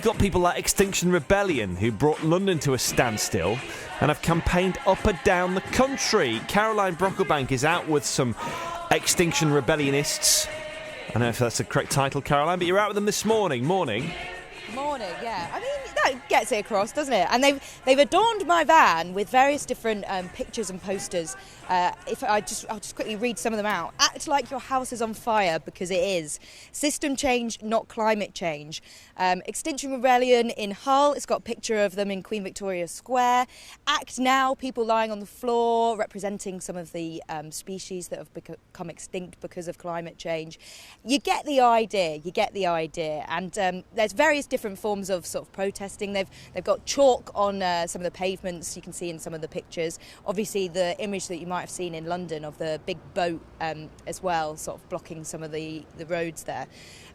you've got people like Extinction Rebellion who brought London to a standstill and have campaigned up and down the country. Caroline Brocklebank is out with some Extinction Rebellionists. I don't know if that's the correct title, Caroline, but you're out with them this morning. Morning, yeah. I mean, that gets it across, doesn't it? And they've adorned my van with various different pictures and posters. I'll just quickly read some of them out. Act like your house is on fire, because it is. System change, not climate change. Extinction Rebellion in Hull. It's got a picture of them in Queen Victoria Square. Act now, people lying on the floor, representing some of the species that have become extinct because of climate change. You get the idea. And there's various different forms of sort of protesting. They've got chalk on some of the pavements, you can see in some of the pictures. Obviously the image that you might have seen in London of the big boat as well, sort of blocking some of the roads there.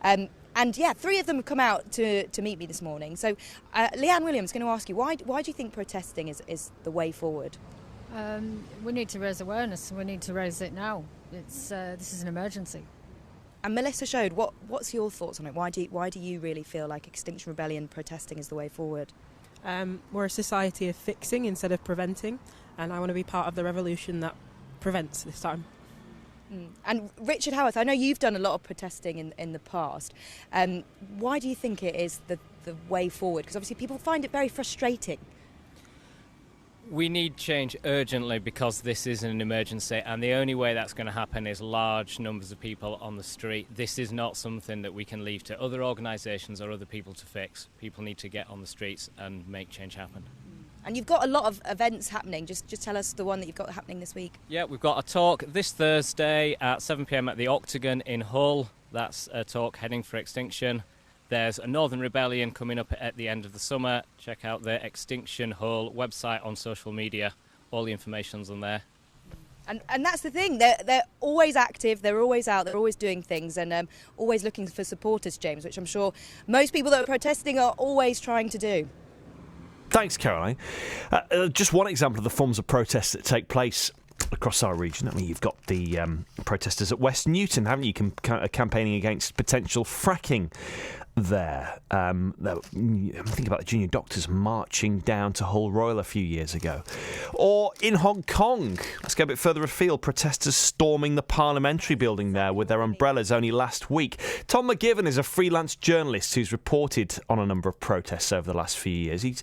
And yeah, 3 of them have come out to meet me this morning. So Leanne Williams, going to ask you, why do you think protesting is the way forward? We need to raise awareness, and we need to raise it now. This is an emergency. And Melissa Shode, what's your thoughts on it? Why do you really feel like Extinction Rebellion protesting is the way forward? We're a society of fixing instead of preventing, and I want to be part of the revolution that prevents this time. And Richard Howarth, I know you've done a lot of protesting in the past. Why do you think it is the way forward? Because obviously people find it very frustrating. We need change urgently because this is an emergency, and the only way that's going to happen is large numbers of people on the street. This is not something that we can leave to other organisations or other people to fix. People need to get on the streets and make change happen. And you've got a lot of events happening. Just tell us the one that you've got happening this week. Yeah, we've got a talk this Thursday at 7 p.m. at the Octagon in Hull. That's a talk heading for extinction. There's a Northern Rebellion coming up at the end of the summer. Check out the Extinction Hull website on social media. All the information's on there. And that's the thing. They're always active. They're always out. They're always doing things, and always looking for supporters, James, which I'm sure most people that are protesting are always trying to do. Thanks, Caroline. Just one example of the forms of protests that take place across our region. I mean, you've got the protesters at West Newton, haven't you, campaigning against potential fracking there. I'm thinking about the junior doctors marching down to Hull Royal a few years ago. Or in Hong Kong, let's go a bit further afield, protesters storming the parliamentary building there with their umbrellas only last week. Tom McGivern is a freelance journalist who's reported on a number of protests over the last few years. He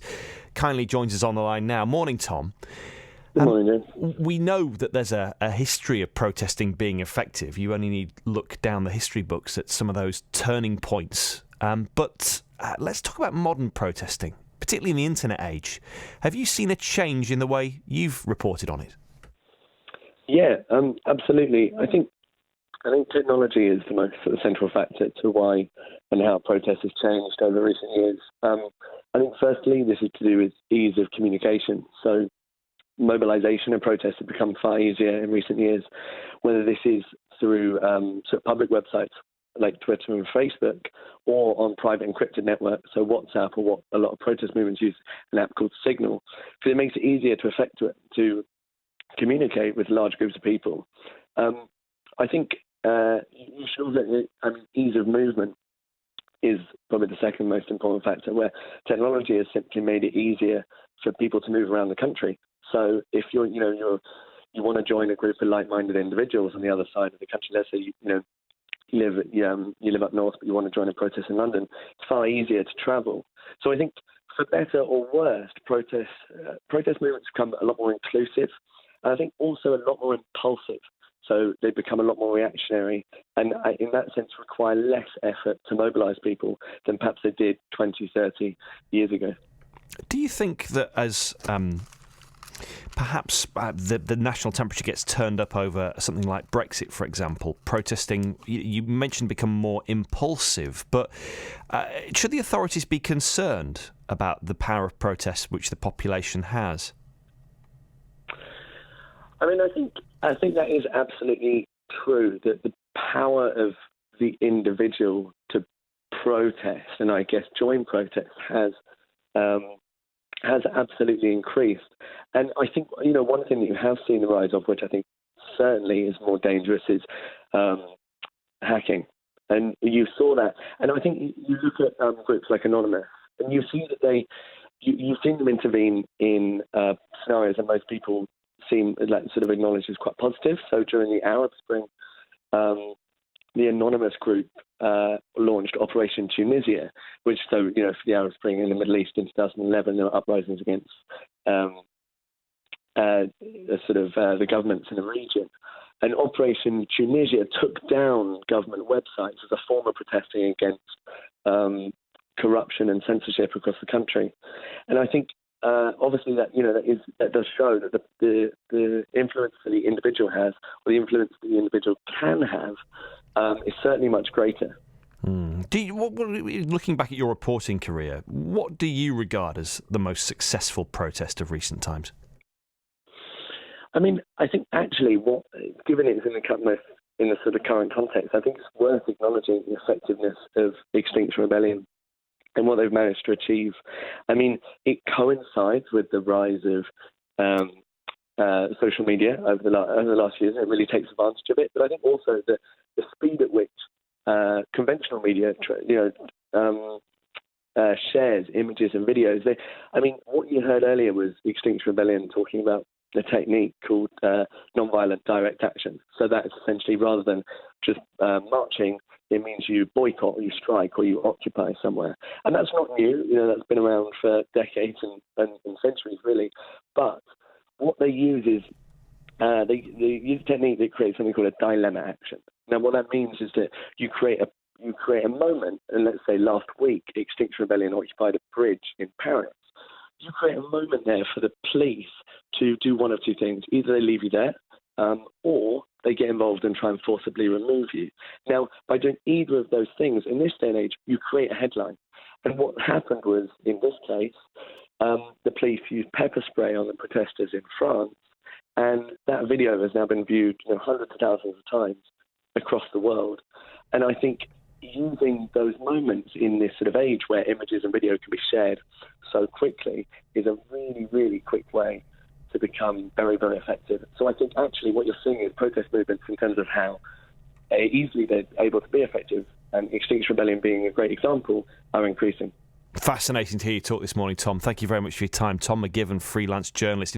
kindly joins us on the line now. Morning, Tom. Good morning, James. We know that there's a history of protesting being effective. You only need to look down the history books at some of those turning points. But let's talk about modern protesting, particularly in the internet age. Have you seen a change in the way you've reported on it? Yeah, absolutely. I think technology is the most sort of central factor to why and how protest has changed over recent years. I think firstly, this is to do with ease of communication. So mobilisation and protests have become far easier in recent years, whether this is through sort of public websites like Twitter and Facebook, or on private encrypted networks, so WhatsApp, or what a lot of protest movements use, an app called Signal, because it makes it easier to communicate with large groups of people. I think you should also, ease of movement is probably the second most important factor, where technology has simply made it easier for people to move around the country. So if you want to join a group of like-minded individuals on the other side of the country, let's say you live up north, but you want to join a protest in London, it's far easier to travel. So I think, for better or worse, protest movements become a lot more inclusive, and I think also a lot more impulsive. So they become a lot more reactionary, and in that sense require less effort to mobilise people than perhaps they did 20, 30 years ago. Do you think that as perhaps the national temperature gets turned up over something like Brexit, for example, protesting, you mentioned, become more impulsive, but should the authorities be concerned about the power of protest which the population has? I think that is absolutely true, that the power of the individual to protest, and I guess join protests, has absolutely increased. And I think, one thing that you have seen the rise of, which I think certainly is more dangerous, is hacking. And you saw that. And I think you look at groups like Anonymous, And you see that you've seen them intervene in scenarios that most people seem like sort of acknowledged as quite positive. So during the Arab Spring, the anonymous group launched Operation Tunisia, which, for the Arab Spring in the Middle East in 2011, there were uprisings against the governments in the region. And Operation Tunisia took down government websites as a form of protesting against corruption and censorship across the country. And I think, obviously, that does show that the influence that the individual has, or the influence that the individual can have, is certainly much greater. Looking back at your reporting career, what do you regard as the most successful protest of recent times? I mean, I think actually, given it's in the sort of current context, I think it's worth acknowledging the effectiveness of Extinction Rebellion and what they've managed to achieve. I mean, it coincides with the rise of social media over the last years. It really takes advantage of it. But I think also the speed at which conventional media, shares images and videos. What you heard earlier was Extinction Rebellion talking about a technique called nonviolent direct action. So that is essentially, rather than just marching, it means you boycott or you strike or you occupy somewhere. And that's not new. That's been around for decades and centuries, really. But what they use is they use a technique that creates something called a dilemma action. Now, what that means is that you create a moment, and let's say last week, Extinction Rebellion occupied a bridge in Paris. You create a moment there for the police to do one of two things. Either they leave you there, or they get involved and try and forcibly remove you. Now, by doing either of those things, in this day and age, you create a headline. And what happened was, in this case, the police used pepper spray on the protesters in France, and that video has now been viewed hundreds of thousands of times across the world. And I think using those moments in this sort of age where images and video can be shared so quickly is a really, really quick way to become very, very effective. So I think actually what you're seeing is protest movements in terms of how easily they're able to be effective, and Extinction Rebellion being a great example, are increasing. Fascinating to hear you talk this morning, Tom. Thank you very much for your time. Tom McGivern, freelance journalist.